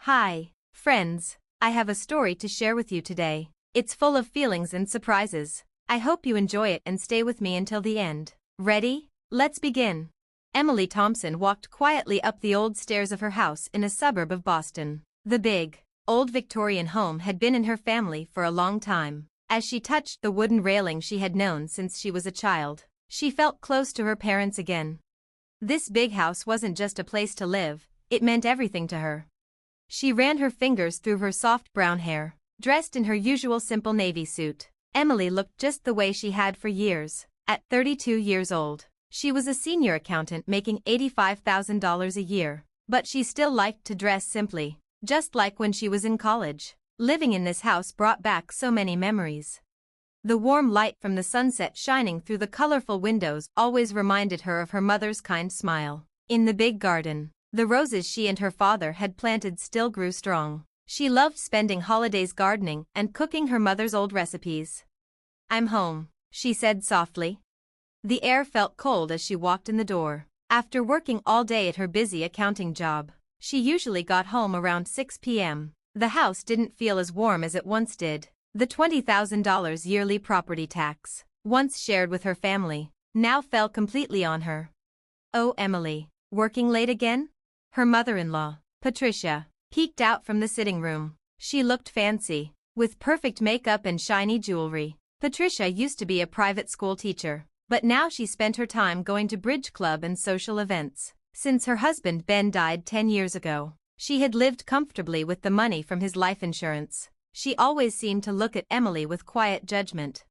Hi, friends. I have a story to share with you today. It's full of feelings and surprises. I hope you enjoy it and stay with me until the end. Ready? Let's begin. Emily Thompson walked quietly up the old stairs of her house in a suburb of Boston. The big, old Victorian home had been in her family for a long time. As she touched the wooden railing she had known since she was a child, she felt close to her parents again. This big house wasn't just a place to live, it meant everything to her. She ran her fingers through her soft brown hair. Dressed in her usual simple navy suit, Emily looked just the way she had for years. At 32 years old, she was a senior accountant making $85,000 a year, but she still liked to dress simply, just like when she was in college. Living in this house brought back so many memories. The warm light from the sunset shining through the colorful windows always reminded her of her mother's kind smile. In the big garden, the roses she and her father had planted still grew strong. She loved spending holidays gardening and cooking her mother's old recipes. "I'm home," she said softly. The air felt cold as she walked in the door. After working all day at her busy accounting job, she usually got home around 6 p.m. The house didn't feel as warm as it once did. The $20,000 yearly property tax, once shared with her family, now fell completely on her. "Oh, Emily, working late again?" Her mother-in-law, Patricia, peeked out from the sitting room. She looked fancy, with perfect makeup and shiny jewelry. Patricia used to be a private school teacher, but now she spent her time going to bridge club and social events. Since her husband Ben died 10 years ago, she had lived comfortably with the money from his life insurance. She always seemed to look at Emily with quiet judgment.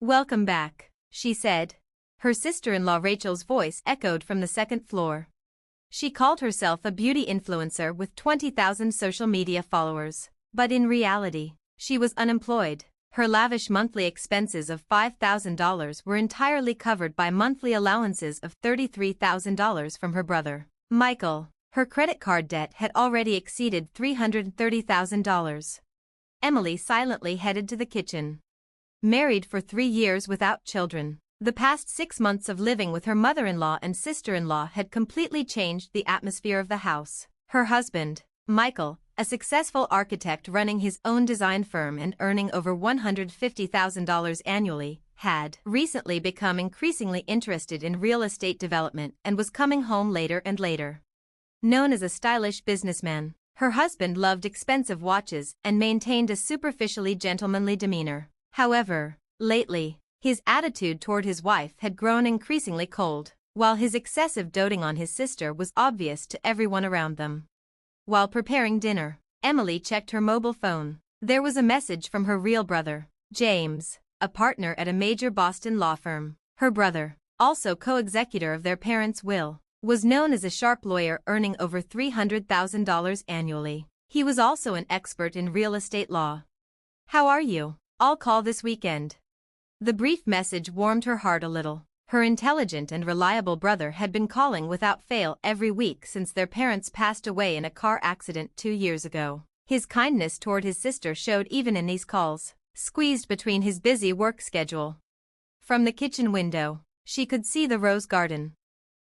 "Welcome back," she said. Her sister-in-law Rachel's voice echoed from the second floor. She called herself a beauty influencer with 20,000 social media followers, but in reality, she was unemployed. Her lavish monthly expenses of $5,000 were entirely covered by monthly allowances of $33,000 from her brother, Michael. Her credit card debt had already exceeded $330,000. Emily silently headed to the kitchen. Married for 3 years without children, the past 6 months of living with her mother-in-law and sister-in-law had completely changed the atmosphere of the house. Her husband, Michael, a successful architect running his own design firm and earning over $150,000 annually, had recently become increasingly interested in real estate development and was coming home later and later. Known as a stylish businessman, her husband loved expensive watches and maintained a superficially gentlemanly demeanor. However, lately, his attitude toward his wife had grown increasingly cold, while his excessive doting on his sister was obvious to everyone around them. While preparing dinner, Emily checked her mobile phone. There was a message from her real brother, James, a partner at a major Boston law firm. Her brother, also co-executor of their parents' will, was known as a sharp lawyer earning over $300,000 annually. He was also an expert in real estate law. "How are you? I'll call this weekend." The brief message warmed her heart a little. Her intelligent and reliable brother had been calling without fail every week since their parents passed away in a car accident 2 years ago. His kindness toward his sister showed even in these calls, squeezed between his busy work schedule. From the kitchen window, she could see the rose garden.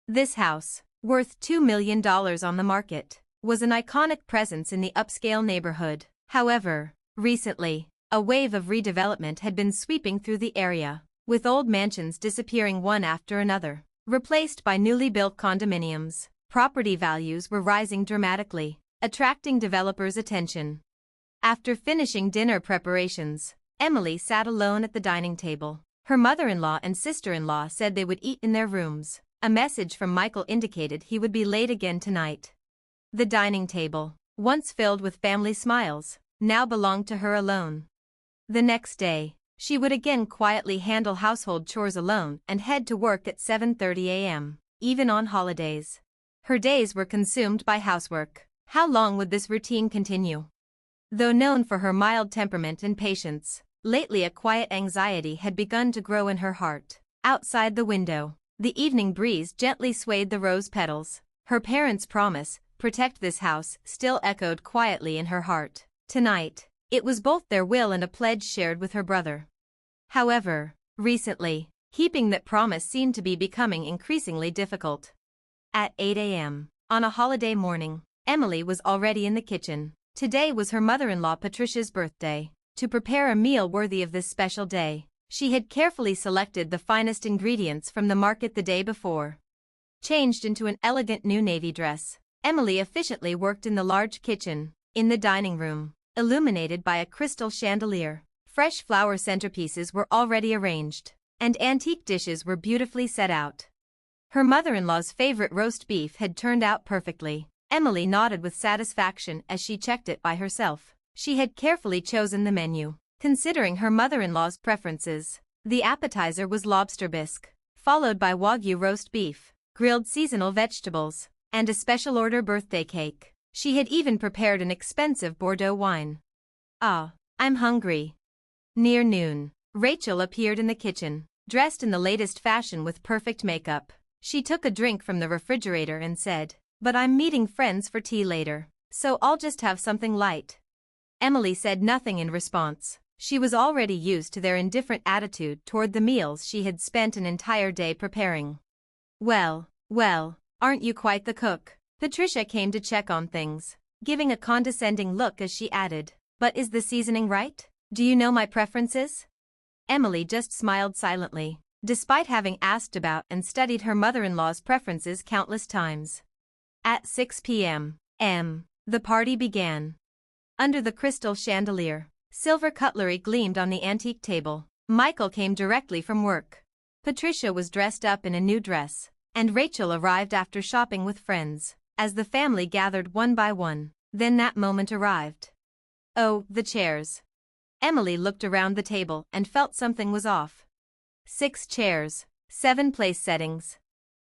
This house, worth $2 million on the market, was an iconic presence in the upscale neighborhood. However, recently, a wave of redevelopment had been sweeping through the area, with old mansions disappearing one after another, replaced by newly built condominiums. Property values were rising dramatically, attracting developers' attention. After finishing dinner preparations, Emily sat alone at the dining table. Her mother-in-law and sister-in-law said they would eat in their rooms. A message from Michael indicated he would be late again tonight. The dining table, once filled with family smiles, now belonged to her alone. The next day, she would again quietly handle household chores alone and head to work at 7:30 a.m., even on holidays. Her days were consumed by housework. How long would this routine continue? Though known for her mild temperament and patience, lately a quiet anxiety had begun to grow in her heart. Outside the window, the evening breeze gently swayed the rose petals. Her parents' promise, "Protect this house," still echoed quietly in her heart. Tonight, it was both their will and a pledge shared with her brother. However, recently, keeping that promise seemed to be becoming increasingly difficult. At 8 a.m., on a holiday morning, Emily was already in the kitchen. Today was her mother-in-law Patricia's birthday. To prepare a meal worthy of this special day, she had carefully selected the finest ingredients from the market the day before. Changed into an elegant new navy dress, Emily efficiently worked in the large kitchen. In the dining room, illuminated by a crystal chandelier, fresh flower centerpieces were already arranged, and antique dishes were beautifully set out. Her mother-in-law's favorite roast beef had turned out perfectly. Emily nodded with satisfaction as she checked it by herself. She had carefully chosen the menu, considering her mother-in-law's preferences. The appetizer was lobster bisque, followed by Wagyu roast beef, grilled seasonal vegetables, and a special order birthday cake. She had even prepared an expensive Bordeaux wine. "Ah, I'm hungry." Near noon, Rachel appeared in the kitchen, dressed in the latest fashion with perfect makeup. She took a drink from the refrigerator and said, "But I'm meeting friends for tea later, so I'll just have something light." Emily said nothing in response. She was already used to their indifferent attitude toward the meals she had spent an entire day preparing. Well, aren't you quite the cook?" Patricia came to check on things, giving a condescending look as she added, "But is the seasoning right? Do you know my preferences?" Emily just smiled silently, despite having asked about and studied her mother-in-law's preferences countless times. At 6 p.m., the party began. Under the crystal chandelier, silver cutlery gleamed on the antique table. Michael came directly from work. Patricia was dressed up in a new dress, and Rachel arrived after shopping with friends. As the family gathered one by one, then that moment arrived. Oh, the chairs. Emily looked around the table and felt something was off. 6 chairs, 7 place settings.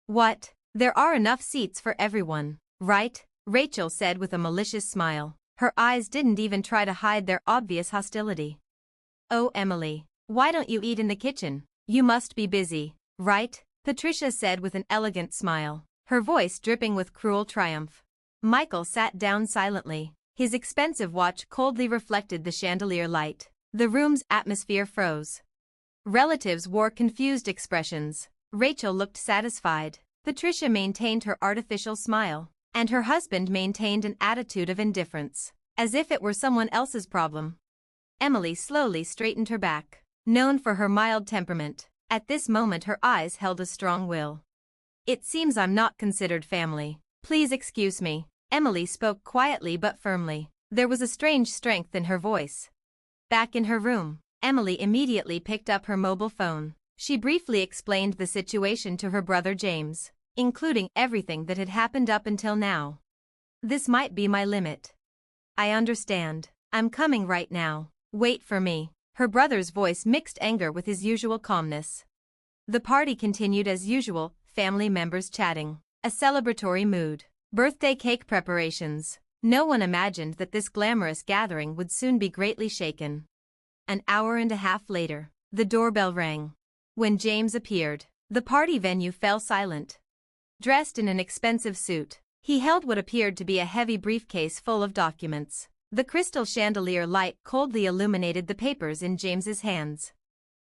What? There are enough seats for everyone, right? Rachel said with a malicious smile. Her eyes didn't even try to hide their obvious hostility. "Oh, Emily, why don't you eat in the kitchen? You must be busy, right?" Patricia said with an elegant smile, her voice dripping with cruel triumph. Michael sat down silently. His expensive watch coldly reflected the chandelier light. The room's atmosphere froze. Relatives wore confused expressions. Rachel looked satisfied. Patricia maintained her artificial smile, and her husband maintained an attitude of indifference, as if it were someone else's problem. Emily slowly straightened her back. Known for her mild temperament, at this moment her eyes held a strong will. "It seems I'm not considered family. Please excuse me." Emily spoke quietly but firmly. There was a strange strength in her voice. Back in her room, Emily immediately picked up her mobile phone. She briefly explained the situation to her brother James, including everything that had happened up until now. "This might be my limit." "I understand. I'm coming right now. Wait for me." Her brother's voice mixed anger with his usual calmness. The party continued as usual, family members chatting. A celebratory mood. Birthday cake preparations. No one imagined that this glamorous gathering would soon be greatly shaken. An hour and a half later, the doorbell rang. When James appeared, the party venue fell silent. Dressed in an expensive suit, he held what appeared to be a heavy briefcase full of documents. The crystal chandelier light coldly illuminated the papers in James's hands.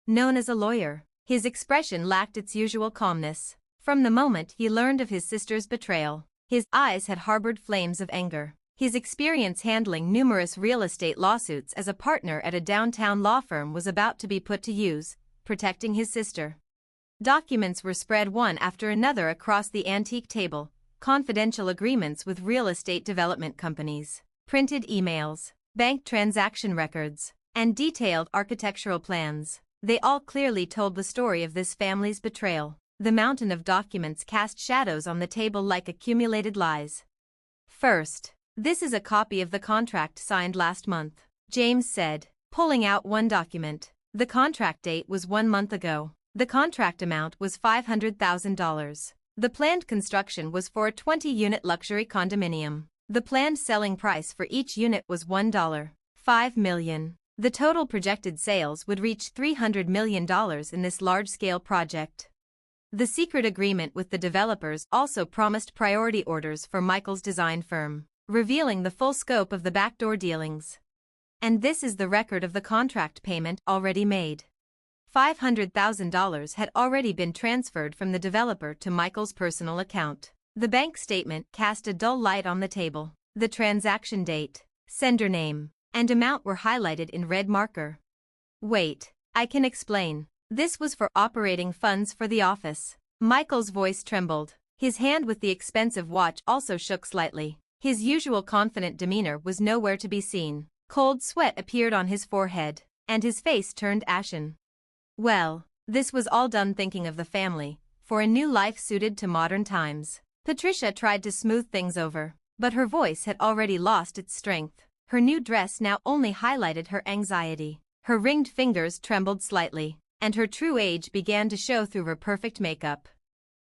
Known as a lawyer, his expression lacked its usual calmness. From the moment he learned of his sister's betrayal, his eyes had harbored flames of anger. His experience handling numerous real estate lawsuits as a partner at a downtown law firm was about to be put to use, protecting his sister. Documents were spread one after another across the antique table, confidential agreements with real estate development companies, printed emails, bank transaction records, and detailed architectural plans. They all clearly told the story of this family's betrayal. The mountain of documents cast shadows on the table like accumulated lies. "First, this is a copy of the contract signed last month," James said, pulling out one document. The contract date was 1 month ago. The contract amount was $500,000. The planned construction was for a 20-unit luxury condominium. The planned selling price for each unit was $1.5 million. The total projected sales would reach $300 million in this large-scale project. The secret agreement with the developers also promised priority orders for Michael's design firm, revealing the full scope of the backdoor dealings. And this is the record of the contract payment already made. $500,000 had already been transferred from the developer to Michael's personal account. The bank statement cast a dull light on the table. The transaction date, Sender name and amount were highlighted in red marker. Wait, I can explain. This was for operating funds for the office. Michael's voice trembled. His hand with the expensive watch also shook slightly. His usual confident demeanor was nowhere to be seen. Cold sweat appeared on his forehead, and his face turned ashen. Well, this was all done thinking of the family, for a new life suited to modern times. Patricia tried to smooth things over, but her voice had already lost its strength. Her new dress now only highlighted her anxiety. Her ringed fingers trembled slightly, and her true age began to show through her perfect makeup.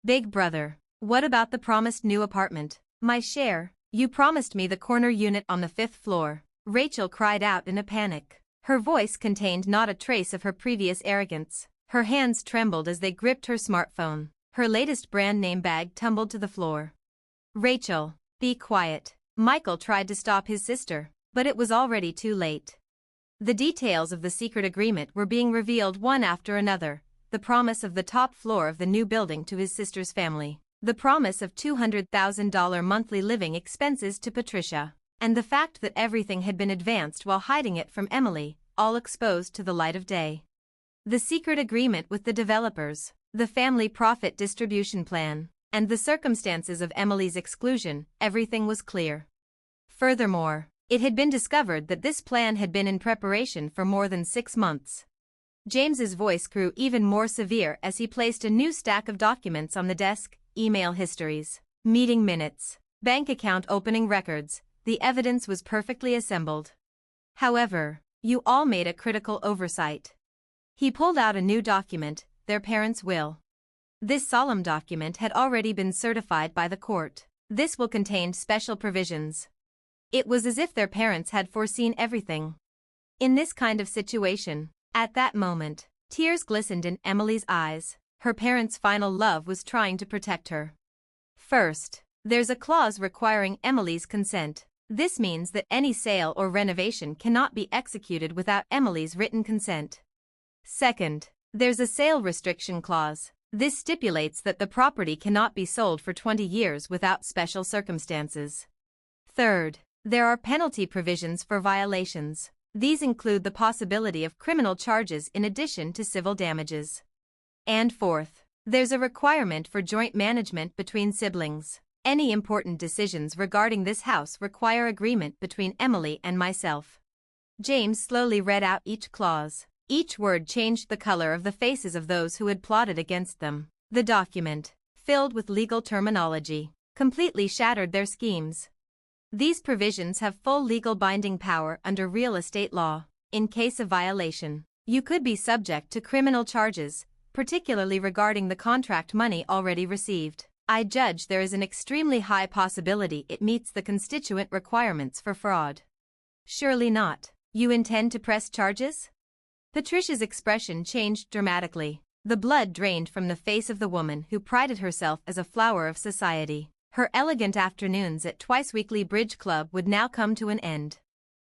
Big brother, what about the promised new apartment? My share, you promised me the corner unit on the 5th floor. Rachel cried out in a panic. Her voice contained not a trace of her previous arrogance. Her hands trembled as they gripped her smartphone. Her latest brand name bag tumbled to the floor. Rachel, be quiet. Michael tried to stop his sister, but it was already too late. The details of the secret agreement were being revealed one after another. The promise of the top floor of the new building to his sister's family. The promise of $200,000 monthly living expenses to Patricia. And the fact that everything had been advanced while hiding it from Emily, all exposed to the light of day. The secret agreement with the developers, the family profit distribution plan, and the circumstances of Emily's exclusion, everything was clear. Furthermore, it had been discovered that this plan had been in preparation for more than 6 months. James's voice grew even more severe as he placed a new stack of documents on the desk: email histories, meeting minutes, bank account opening records. The evidence was perfectly assembled. However, you all made a critical oversight. He pulled out a new document, their parents' will. This solemn document had already been certified by the court. This will contain special provisions. It was as if their parents had foreseen everything. In this kind of situation, at that moment, tears glistened in Emily's eyes. Her parents' final love was trying to protect her. First, there's a clause requiring Emily's consent. This means that any sale or renovation cannot be executed without Emily's written consent. Second, there's a sale restriction clause. This stipulates that the property cannot be sold for 20 years without special circumstances. Third, there are penalty provisions for violations. These include the possibility of criminal charges in addition to civil damages. And fourth, there's a requirement for joint management between siblings. Any important decisions regarding this house require agreement between Emily and myself. James slowly read out each clause. Each word changed the color of the faces of those who had plotted against them. The document, filled with legal terminology, completely shattered their schemes. These provisions have full legal binding power under real estate law. In case of violation, you could be subject to criminal charges, particularly regarding the contract money already received. I judge there is an extremely high possibility it meets the constituent requirements for fraud. Surely not. You intend to press charges? Patricia's expression changed dramatically. The blood drained from the face of the woman who prided herself as a flower of society. Her elegant afternoons at twice-weekly bridge club would now come to an end.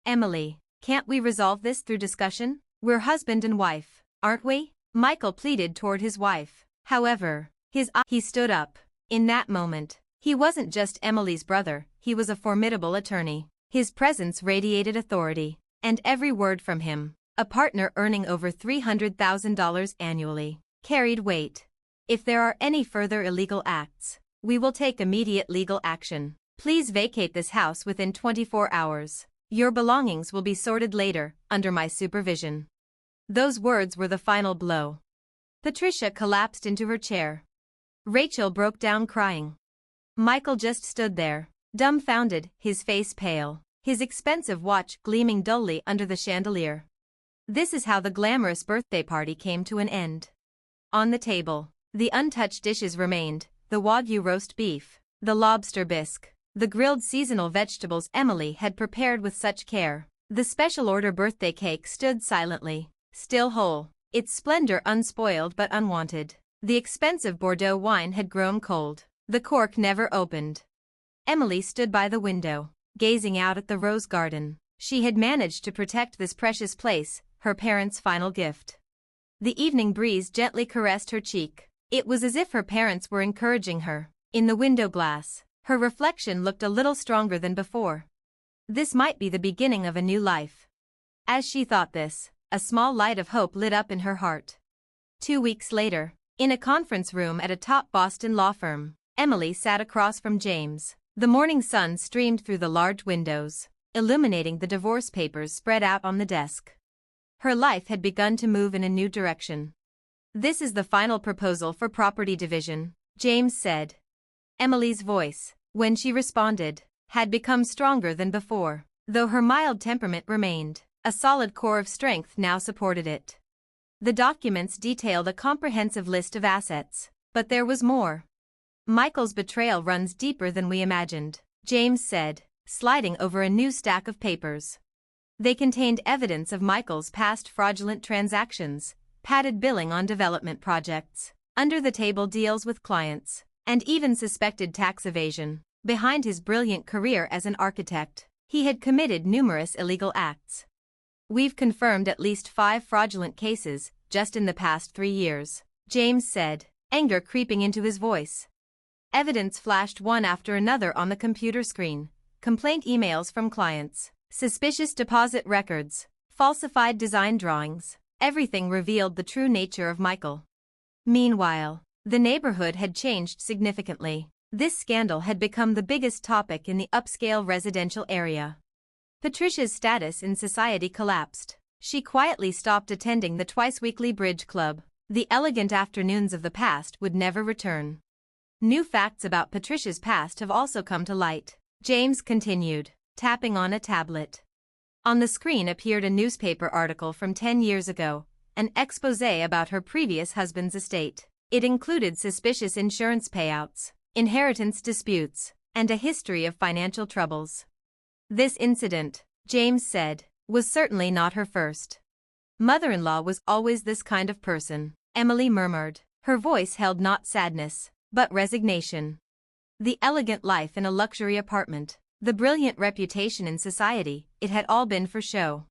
Emily, can't we resolve this through discussion? We're husband and wife, aren't we? Michael pleaded toward his wife. However, he stood up. In that moment, he wasn't just Emily's brother, he was a formidable attorney. His presence radiated authority, and every word from him, a partner earning over $300,000 annually, carried weight. If there are any further illegal acts, we will take immediate legal action. Please vacate this house within 24 hours. Your belongings will be sorted later, under my supervision. Those words were the final blow. Patricia collapsed into her chair. Rachel broke down crying. Michael just stood there, dumbfounded, his face pale, his expensive watch gleaming dully under the chandelier. This is how the glamorous birthday party came to an end. On the table, the untouched dishes remained: the Wagyu roast beef, the lobster bisque, the grilled seasonal vegetables Emily had prepared with such care. The special order birthday cake stood silently, still whole, its splendor unspoiled but unwanted. The expensive Bordeaux wine had grown cold. The cork never opened. Emily stood by the window, gazing out at the rose garden. She had managed to protect this precious place, her parents' final gift. The evening breeze gently caressed her cheek. It was as if her parents were encouraging her. In the window glass, her reflection looked a little stronger than before. This might be the beginning of a new life. As she thought this, a small light of hope lit up in her heart. 2 weeks later, in a conference room at a top Boston law firm, Emily sat across from James. The morning sun streamed through the large windows, illuminating the divorce papers spread out on the desk. Her life had begun to move in a new direction. "This is the final proposal for property division," James said. Emily's voice, when she responded, had become stronger than before. Though her mild temperament remained, a solid core of strength now supported it. The documents detailed a comprehensive list of assets, but there was more. "Michael's betrayal runs deeper than we imagined," James said, sliding over a new stack of papers. They contained evidence of Michael's past fraudulent transactions, padded billing on development projects, under-the-table deals with clients, and even suspected tax evasion. Behind his brilliant career as an architect, he had committed numerous illegal acts. "We've confirmed at least 5 fraudulent cases just in the past 3 years," James said, anger creeping into his voice. Evidence flashed one after another on the computer screen: complaint emails from clients, suspicious deposit records, falsified design drawings. Everything revealed the true nature of Michael. Meanwhile, the neighborhood had changed significantly. This scandal had become the biggest topic in the upscale residential area. Patricia's status in society collapsed. She quietly stopped attending the twice-weekly bridge club. The elegant afternoons of the past would never return. "New facts about Patricia's past have also come to light," James continued, tapping on a tablet. On the screen appeared a newspaper article from 10 years ago, an exposé about her previous husband's estate. It included suspicious insurance payouts, inheritance disputes, and a history of financial troubles. This incident, James said, was certainly not her first. "Mother-in-law was always this kind of person," Emily murmured. Her voice held not sadness, but resignation. The elegant life in a luxury apartment, the brilliant reputation in society, it had all been for show.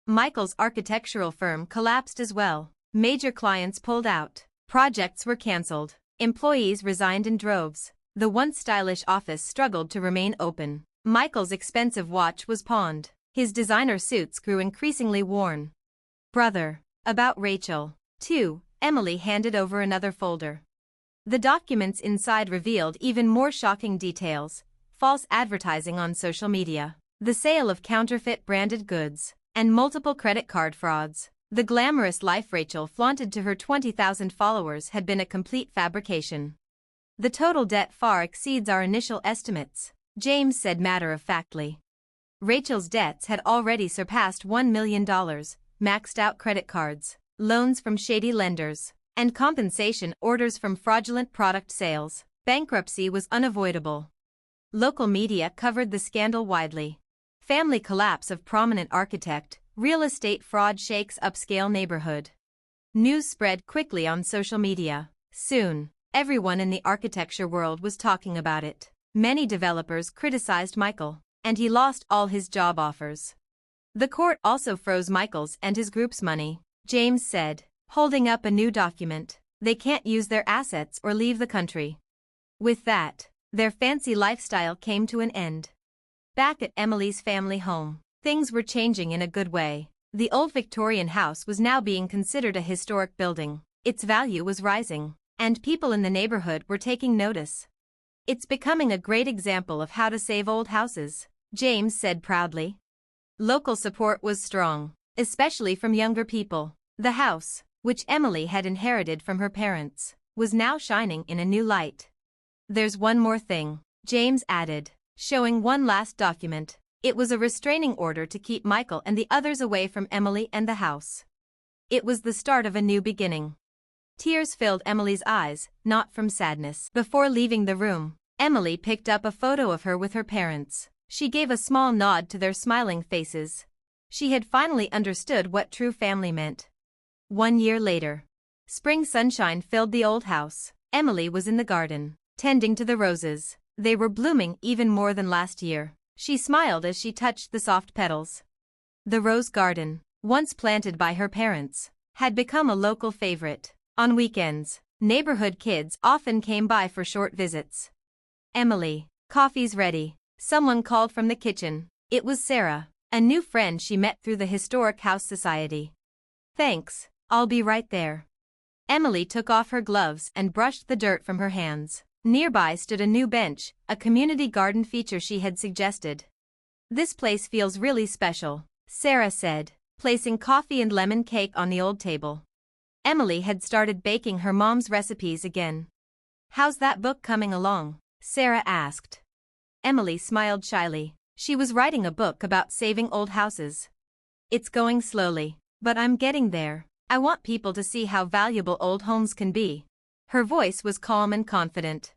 Michael's architectural firm collapsed as well. Major clients pulled out, projects were cancelled, employees resigned in droves. The once stylish office struggled to remain open. Michael's expensive watch was pawned. His designer suits grew increasingly worn. "Brother, about Rachel, too," Emily handed over another folder. The documents inside revealed even more shocking details: false advertising on social media, the sale of counterfeit branded goods, and multiple credit card frauds. The glamorous life Rachel flaunted to her 20,000 followers had been a complete fabrication. "The total debt far exceeds our initial estimates," James said matter-of-factly. Rachel's debts had already surpassed $1 million, maxed-out credit cards, loans from shady lenders, and compensation orders from fraudulent product sales. Bankruptcy was unavoidable. Local media covered the scandal widely. Family collapse of prominent architect, real estate fraud shakes upscale neighborhood. News spread quickly on social media. Soon, everyone in the architecture world was talking about it. Many developers criticized Michael, and he lost all his job offers. "The court also froze Michael's and his group's money," James said, holding up a new document. "They can't use their assets or leave the country." With that, their fancy lifestyle came to an end. Back at Emily's family home, things were changing in a good way. The old Victorian house was now being considered a historic building. Its value was rising, and people in the neighborhood were taking notice. "It's becoming a great example of how to save old houses," James said proudly. Local support was strong, especially from younger people. The house, which Emily had inherited from her parents, was now shining in a new light. "There's one more thing," James added, showing one last document. It was a restraining order to keep Michael and the others away from Emily and the house. It was the start of a new beginning. Tears filled Emily's eyes, not from sadness. Before leaving the room, Emily picked up a photo of her with her parents. She gave a small nod to their smiling faces. She had finally understood what true family meant. 1 year later, spring sunshine filled the old house. Emily was in the garden, tending to the roses. They were blooming even more than last year. She smiled as she touched the soft petals. The rose garden, once planted by her parents, had become a local favorite. On weekends, neighborhood kids often came by for short visits. "Emily, coffee's ready," someone called from the kitchen. It was Sarah, a new friend she met through the Historic House Society. Thanks, I'll be right there. Emily took off her gloves and brushed the dirt from her hands. Nearby stood a new bench, a community garden feature she had suggested. This place feels really special, Sarah said, placing coffee and lemon cake on the old table. Emily had started baking her mom's recipes again. How's that book coming along? Sarah asked. Emily smiled shyly. She was writing a book about saving old houses. It's going slowly, but I'm getting there. I want people to see how valuable old homes can be. Her voice was calm and confident.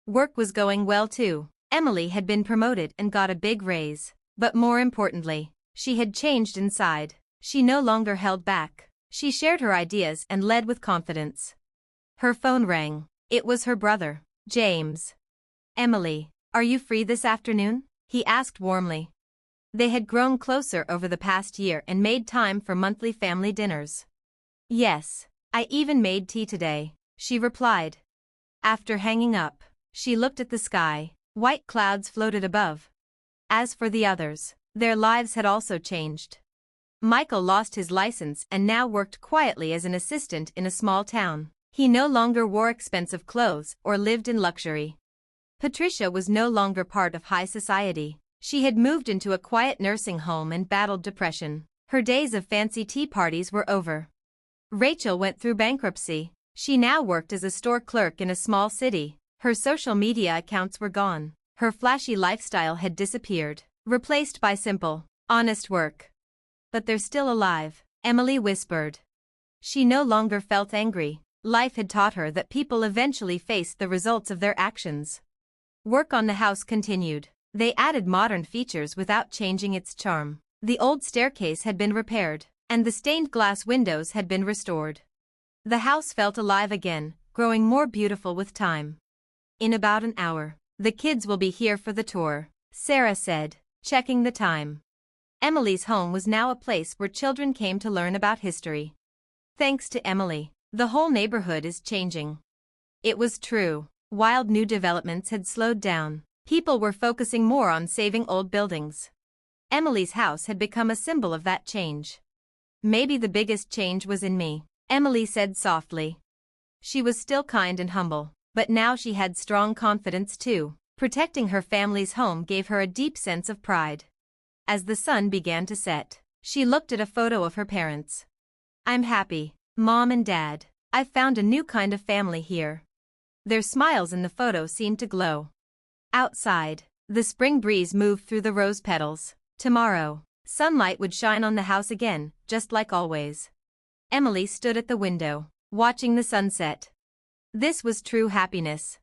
Work was going well too. Emily had been promoted and got a big raise. But more importantly, she had changed inside. She no longer held back. She shared her ideas and led with confidence. Her phone rang. It was her brother, James. Emily, are you free this afternoon? He asked warmly. They had grown closer over the past year and made time for monthly family dinners. Yes, I even made tea today, she replied. After hanging up, she looked at the sky. White clouds floated above. As for the others, their lives had also changed. Michael lost his license and now worked quietly as an assistant in a small town. He no longer wore expensive clothes or lived in luxury. Patricia was no longer part of high society. She had moved into a quiet nursing home and battled depression. Her days of fancy tea parties were over. Rachel went through bankruptcy. She now worked as a store clerk in a small city. Her social media accounts were gone. Her flashy lifestyle had disappeared, replaced by simple, honest work. But they're still alive, Emily whispered. She no longer felt angry. Life had taught her that people eventually face the results of their actions. Work on the house continued. They added modern features without changing its charm. The old staircase had been repaired, and the stained glass windows had been restored. The house felt alive again, growing more beautiful with time. In about an hour, the kids will be here for the tour, Sarah said, checking the time. Emily's home was now a place where children came to learn about history. Thanks to Emily, the whole neighborhood is changing. It was true. Wild new developments had slowed down. People were focusing more on saving old buildings. Emily's house had become a symbol of that change. Maybe the biggest change was in me, Emily said softly. She was still kind and humble, but now she had strong confidence too. Protecting her family's home gave her a deep sense of pride. As the sun began to set, she looked at a photo of her parents. I'm happy, Mom and Dad. I've found a new kind of family here. Their smiles in the photo seemed to glow. Outside, the spring breeze moved through the rose petals. Tomorrow, sunlight would shine on the house again, just like always. Emily stood at the window, watching the sunset. This was true happiness.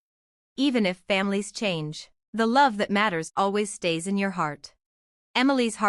Even if families change, the love that matters always stays in your heart. Emily's heart